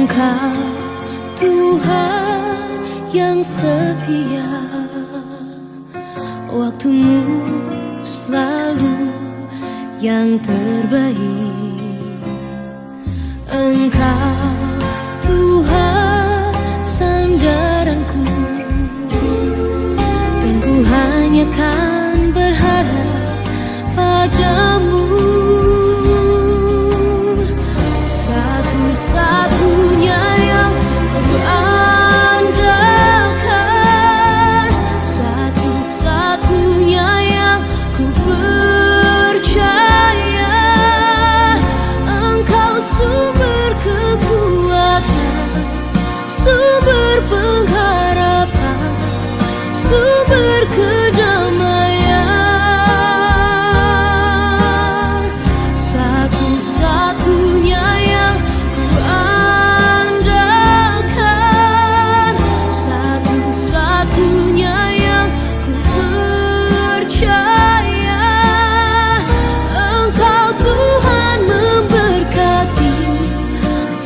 Engkau Tuhan yang setia, waktumu selalu yang terbaik. Engkau Tuhan sandaranku, dan ku hanya kan berharap padamu. Satu-satunya yang ku andalkan, satu-satunya yang ku percaya. Engkau sumber kekuatan, sumber pengharapan, sumber kedamaian. Satu-satunya yang ku andalkan, satu-satunya yang ku percaya. Engkau Tuhan memberkati,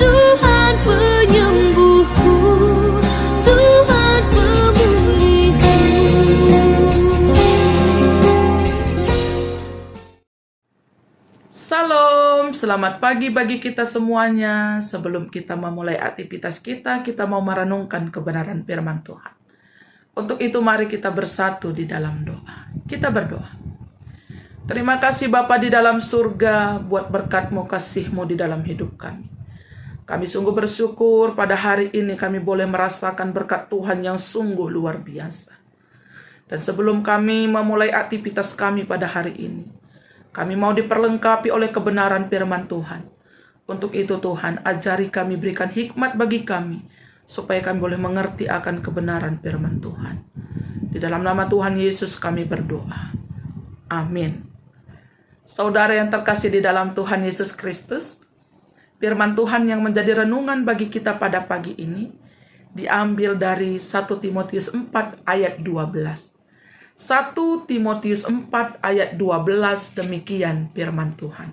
Tuhan penyembuhku, Tuhan pemulihku. Salam, selamat pagi bagi kita semuanya. Sebelum kita memulai aktivitas kita mau merenungkan kebenaran firman Tuhan. Untuk itu mari kita bersatu di dalam doa. Kita berdoa. Terima kasih Bapa di dalam surga buat berkat-Mu, kasih-Mu di dalam hidup kami. Kami sungguh bersyukur pada hari ini kami boleh merasakan berkat Tuhan yang sungguh luar biasa. Dan sebelum kami memulai aktivitas kami pada hari ini, kami mau diperlengkapi oleh kebenaran firman Tuhan. Untuk itu Tuhan, ajari kami, berikan hikmat bagi kami, supaya kami boleh mengerti akan kebenaran firman Tuhan. Di dalam nama Tuhan Yesus kami berdoa. Amin. Saudara yang terkasih di dalam Tuhan Yesus Kristus, firman Tuhan yang menjadi renungan bagi kita pada pagi ini, diambil dari 1 Timotius 4 ayat 12. 1 Timotius 4 ayat 12, demikian firman Tuhan.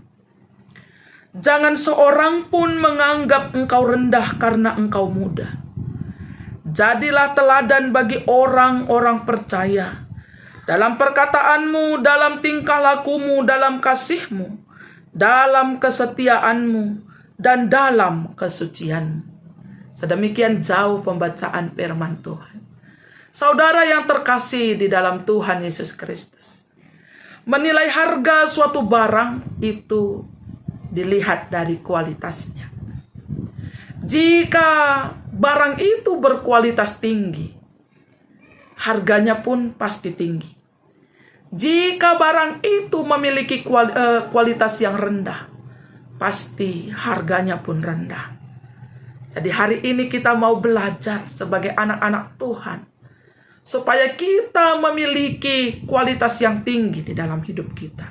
Jangan seorang pun menganggap engkau rendah karena engkau muda. Jadilah teladan bagi orang-orang percaya dalam perkataanmu, dalam tingkah lakumu, dalam kasihmu, dalam kesetiaanmu, dan dalam kesucianmu. Sedemikian jauh pembacaan firman Tuhan. Saudara yang terkasih di dalam Tuhan Yesus Kristus, menilai harga suatu barang itu dilihat dari kualitasnya. Jika barang itu berkualitas tinggi, harganya pun pasti tinggi. Jika barang itu memiliki kualitas yang rendah, pasti harganya pun rendah. Jadi hari ini kita mau belajar sebagai anak-anak Tuhan, supaya kita memiliki kualitas yang tinggi di dalam hidup kita.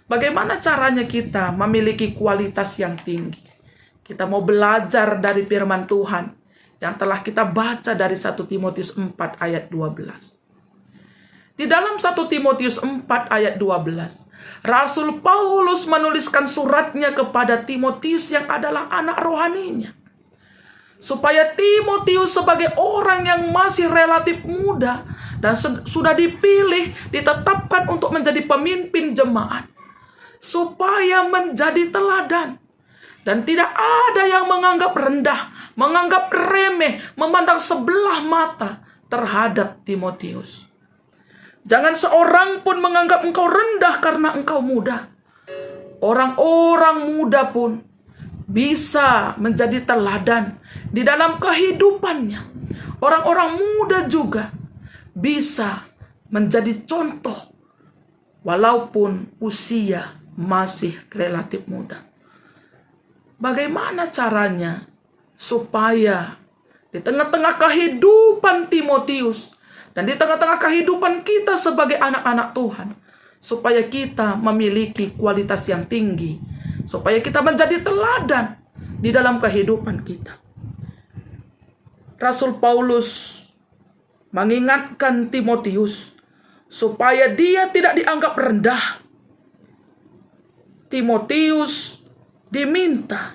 Bagaimana caranya kita memiliki kualitas yang tinggi? Kita mau belajar dari firman Tuhan yang telah kita baca dari 1 Timotius 4 ayat 12. Di dalam 1 Timotius 4 ayat 12, Rasul Paulus menuliskan suratnya kepada Timotius yang adalah anak rohaninya, supaya Timotius sebagai orang yang masih relatif muda dan sudah dipilih, ditetapkan untuk menjadi pemimpin jemaat, supaya menjadi teladan. Dan tidak ada yang menganggap rendah, menganggap remeh, memandang sebelah mata terhadap Timotius. Jangan seorang pun menganggap engkau rendah karena engkau muda. Orang-orang muda pun bisa menjadi teladan di dalam kehidupannya. Orang-orang muda juga bisa menjadi contoh walaupun usia masih relatif muda. Bagaimana caranya supaya di tengah-tengah kehidupan Timotius dan di tengah-tengah kehidupan kita sebagai anak-anak Tuhan, supaya kita memiliki kualitas yang tinggi, supaya kita menjadi teladan di dalam kehidupan kita. Rasul Paulus mengingatkan Timotius supaya dia tidak dianggap rendah. Timotius diminta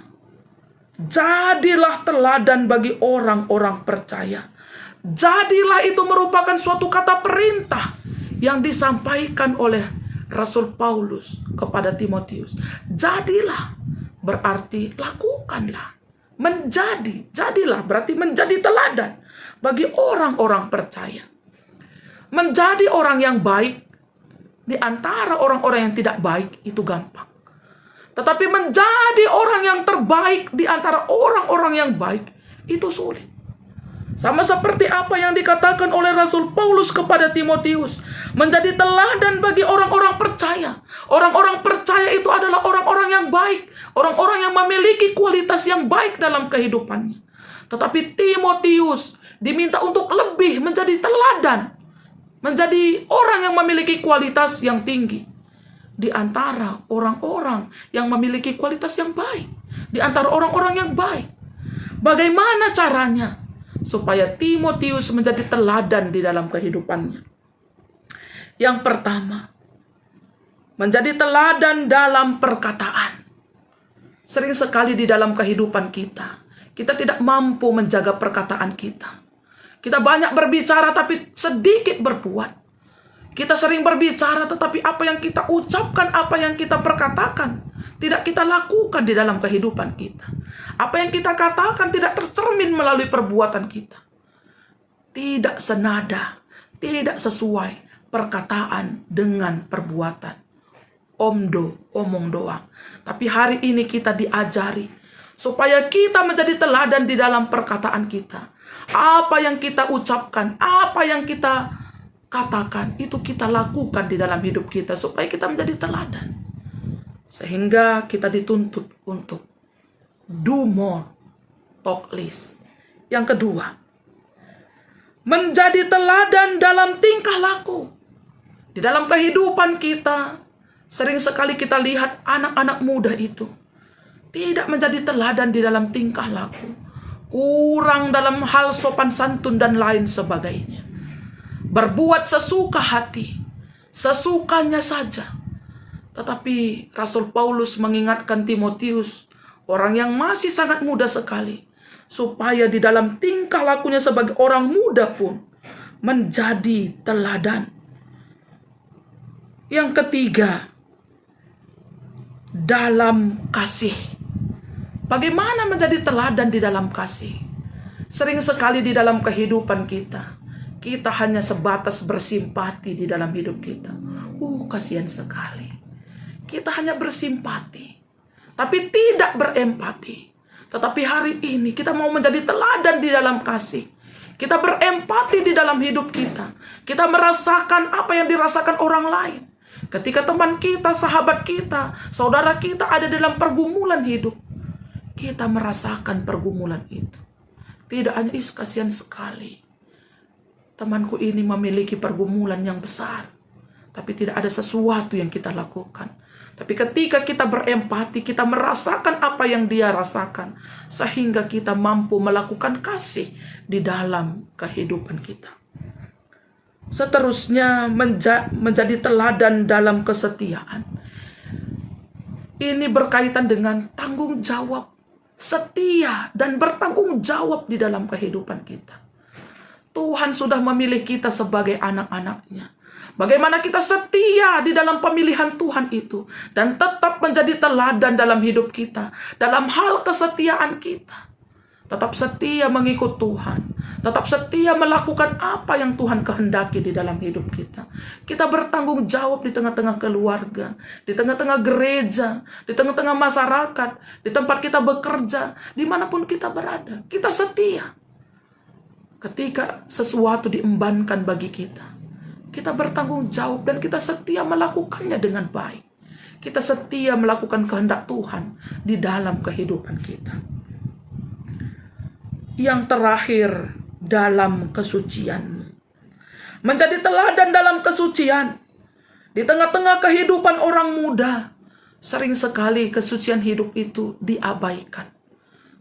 Jadilah teladan bagi orang-orang percaya. Jadilah itu merupakan suatu kata perintah yang disampaikan oleh Rasul Paulus kepada Timotius. Jadilah berarti lakukanlah. Jadilah berarti menjadi teladan bagi orang-orang percaya. Menjadi orang yang baik di antara orang-orang yang tidak baik itu gampang. Tetapi menjadi orang yang terbaik di antara orang-orang yang baik itu sulit. Sama seperti apa yang dikatakan oleh Rasul Paulus kepada Timotius. Menjadi teladan bagi orang-orang percaya. Orang-orang percaya itu adalah orang-orang yang baik. Orang-orang yang memiliki kualitas yang baik dalam kehidupannya. Tetapi Timotius diminta untuk lebih menjadi teladan. Menjadi orang yang memiliki kualitas yang tinggi. Di antara orang-orang yang memiliki kualitas yang baik. Di antara orang-orang yang baik. Bagaimana caranya supaya Timotius menjadi teladan di dalam kehidupannya? Yang pertama, menjadi teladan dalam perkataan. Sering sekali di dalam kehidupan kita tidak mampu menjaga perkataan kita. Kita banyak berbicara tapi sedikit berbuat. Kita sering berbicara tetapi apa yang kita ucapkan, apa yang kita perkatakan tidak kita lakukan di dalam kehidupan kita. Apa yang kita katakan tidak tercermin melalui perbuatan kita. Tidak senada, tidak sesuai perkataan dengan perbuatan. Omong doang. Tapi hari ini kita diajari supaya kita menjadi teladan di dalam perkataan kita. Apa yang kita ucapkan, apa yang kita katakan, itu kita lakukan di dalam hidup kita supaya kita menjadi teladan. Sehingga kita dituntut untuk do more, talk less. Yang kedua, menjadi teladan dalam tingkah laku. Di dalam kehidupan kita, sering sekali kita lihat anak-anak muda itu tidak menjadi teladan di dalam tingkah laku. Kurang dalam hal sopan santun dan lain sebagainya. Berbuat sesuka hati, sesukanya saja. Tetapi Rasul Paulus mengingatkan Timotius, orang yang masih sangat muda sekali, supaya di dalam tingkah lakunya sebagai orang muda pun menjadi teladan. Yang ketiga, dalam kasih. Bagaimana menjadi teladan di dalam kasih? Sering sekali di dalam kehidupan kita hanya sebatas bersimpati di dalam hidup kita. Kasihan sekali. Kita hanya bersimpati, tapi tidak berempati. Tetapi hari ini kita mau menjadi teladan di dalam kasih. Kita berempati di dalam hidup kita. Kita merasakan apa yang dirasakan orang lain. Ketika teman kita, sahabat kita, saudara kita ada dalam pergumulan hidup, kita merasakan pergumulan itu. Tidak hanya kasihan sekali. Temanku ini memiliki pergumulan yang besar, tapi tidak ada sesuatu yang kita lakukan. Tapi ketika kita berempati, kita merasakan apa yang dia rasakan, sehingga kita mampu melakukan kasih di dalam kehidupan kita. Seterusnya, menjadi teladan dalam kesetiaan. Ini berkaitan dengan tanggung jawab, setia dan bertanggung jawab di dalam kehidupan kita. Tuhan sudah memilih kita sebagai anak-anaknya. Bagaimana kita setia di dalam pemilihan Tuhan itu. Dan tetap menjadi teladan dalam hidup kita. Dalam hal kesetiaan kita. Tetap setia mengikut Tuhan. Tetap setia melakukan apa yang Tuhan kehendaki di dalam hidup kita. Kita bertanggung jawab di tengah-tengah keluarga. Di tengah-tengah gereja. Di tengah-tengah masyarakat. Di tempat kita bekerja. Dimanapun kita berada. Kita setia. Ketika sesuatu diembankan bagi kita, kita bertanggung jawab dan kita setia melakukannya dengan baik. Kita setia melakukan kehendak Tuhan di dalam kehidupan kita. Yang terakhir, dalam kesucian. Menjadi teladan dalam kesucian. Di tengah-tengah kehidupan orang muda, sering sekali kesucian hidup itu diabaikan.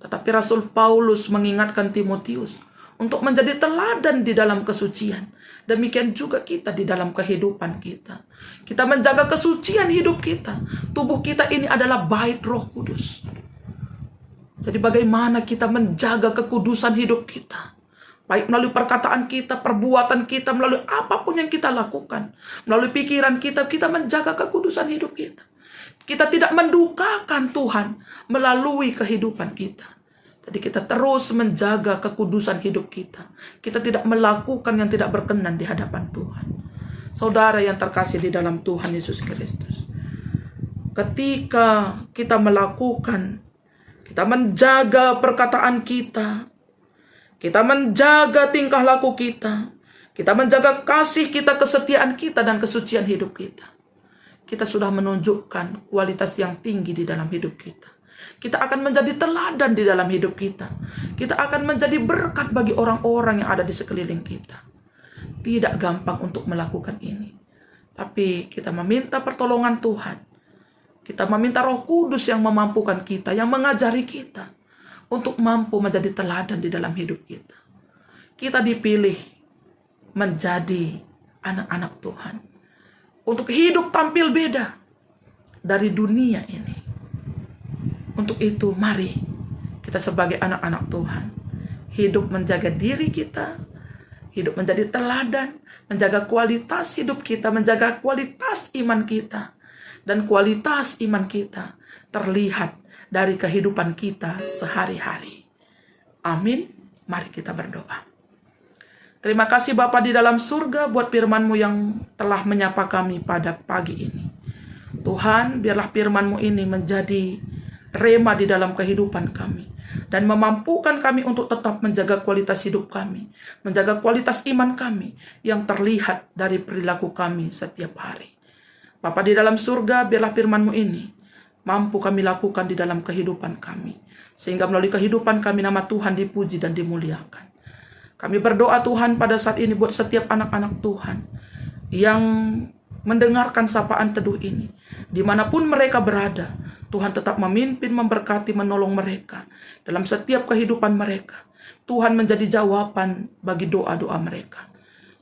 Tetapi Rasul Paulus mengingatkan Timotius untuk menjadi teladan di dalam kesucian. Demikian juga kita di dalam kehidupan kita. Kita menjaga kesucian hidup kita. Tubuh kita ini adalah bait Roh Kudus. Jadi bagaimana kita menjaga kekudusan hidup kita. Baik melalui perkataan kita, perbuatan kita, melalui apapun yang kita lakukan. Melalui pikiran kita, kita menjaga kekudusan hidup kita. Kita tidak mendukakan Tuhan melalui kehidupan kita. Jadi kita terus menjaga kekudusan hidup kita. Kita tidak melakukan yang tidak berkenan di hadapan Tuhan. Saudara yang terkasih di dalam Tuhan Yesus Kristus. Ketika kita melakukan, kita menjaga perkataan kita menjaga tingkah laku kita menjaga kasih kita, kesetiaan kita, dan kesucian hidup kita. Kita sudah menunjukkan kualitas yang tinggi di dalam hidup kita. Kita akan menjadi teladan di dalam hidup kita. Kita akan menjadi berkat bagi orang-orang yang ada di sekeliling kita. Tidak gampang untuk melakukan ini. Tapi kita meminta pertolongan Tuhan. Kita meminta Roh Kudus yang memampukan kita, yang mengajari kita untuk mampu menjadi teladan di dalam hidup kita. Kita dipilih menjadi anak-anak Tuhan untuk hidup tampil beda dari dunia ini. Untuk itu mari kita sebagai anak-anak Tuhan hidup menjaga diri kita, hidup menjadi teladan, menjaga kualitas hidup kita, menjaga kualitas iman kita. Dan kualitas iman kita terlihat dari kehidupan kita sehari-hari. Amin. Mari kita berdoa. Terima kasih Bapa di dalam surga buat firman-Mu yang telah menyapa kami pada pagi ini. Tuhan, biarlah firman-Mu ini menjadi rema di dalam kehidupan kami. Dan memampukan kami untuk tetap menjaga kualitas hidup kami. Menjaga kualitas iman kami yang terlihat dari perilaku kami setiap hari. Bapa di dalam surga, biarlah firman-Mu ini mampu kami lakukan di dalam kehidupan kami. Sehingga melalui kehidupan kami nama Tuhan dipuji dan dimuliakan. Kami berdoa Tuhan pada saat ini buat setiap anak-anak Tuhan yang mendengarkan sapaan teduh ini. Dimanapun mereka berada, Tuhan tetap memimpin, memberkati, menolong mereka. Dalam setiap kehidupan mereka, Tuhan menjadi jawaban bagi doa-doa mereka.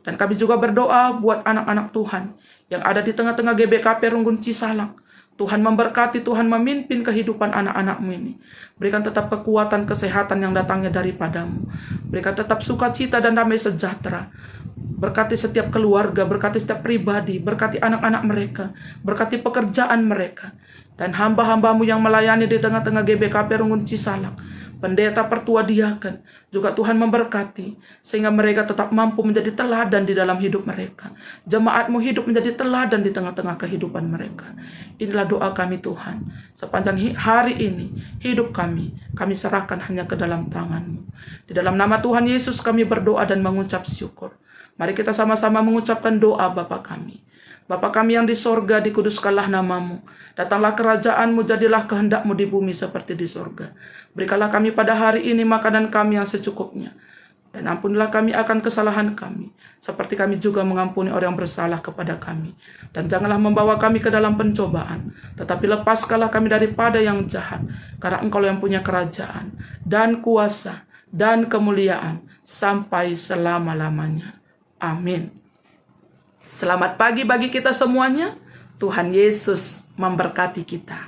Dan kami juga berdoa buat anak-anak Tuhan yang ada di tengah-tengah GBKP Runggun Cisalak. Tuhan memberkati, Tuhan memimpin kehidupan anak-anak-Mu ini. Berikan tetap kekuatan, kesehatan yang datangnya daripada-Mu. Berikan tetap sukacita dan damai sejahtera. Berkati setiap keluarga, berkati setiap pribadi, berkati anak-anak mereka, berkati pekerjaan mereka. Dan hamba-hamba-Mu yang melayani di tengah-tengah GBKP Runggun Cisalak, pendeta, pertua, diaken, juga Tuhan memberkati, sehingga mereka tetap mampu menjadi teladan di dalam hidup mereka. Jemaat-Mu hidup menjadi teladan di tengah-tengah kehidupan mereka. Inilah doa kami Tuhan. Sepanjang hari ini, hidup kami serahkan hanya ke dalam tangan-Mu. Di dalam nama Tuhan Yesus kami berdoa dan mengucap syukur. Mari kita sama-sama mengucapkan doa Bapa kami. Bapa kami yang di sorga, dikuduskanlah nama-Mu. Datanglah kerajaan-Mu, jadilah kehendak-Mu di bumi seperti di sorga. Berikanlah kami pada hari ini makanan kami yang secukupnya. Dan ampunilah kami akan kesalahan kami, seperti kami juga mengampuni orang yang bersalah kepada kami. Dan janganlah membawa kami ke dalam pencobaan, tetapi lepaskanlah kami daripada yang jahat. Karena Engkau yang punya kerajaan, dan kuasa, dan kemuliaan, sampai selama-lamanya. Amin. Selamat pagi bagi kita semuanya. Tuhan Yesus memberkati kita.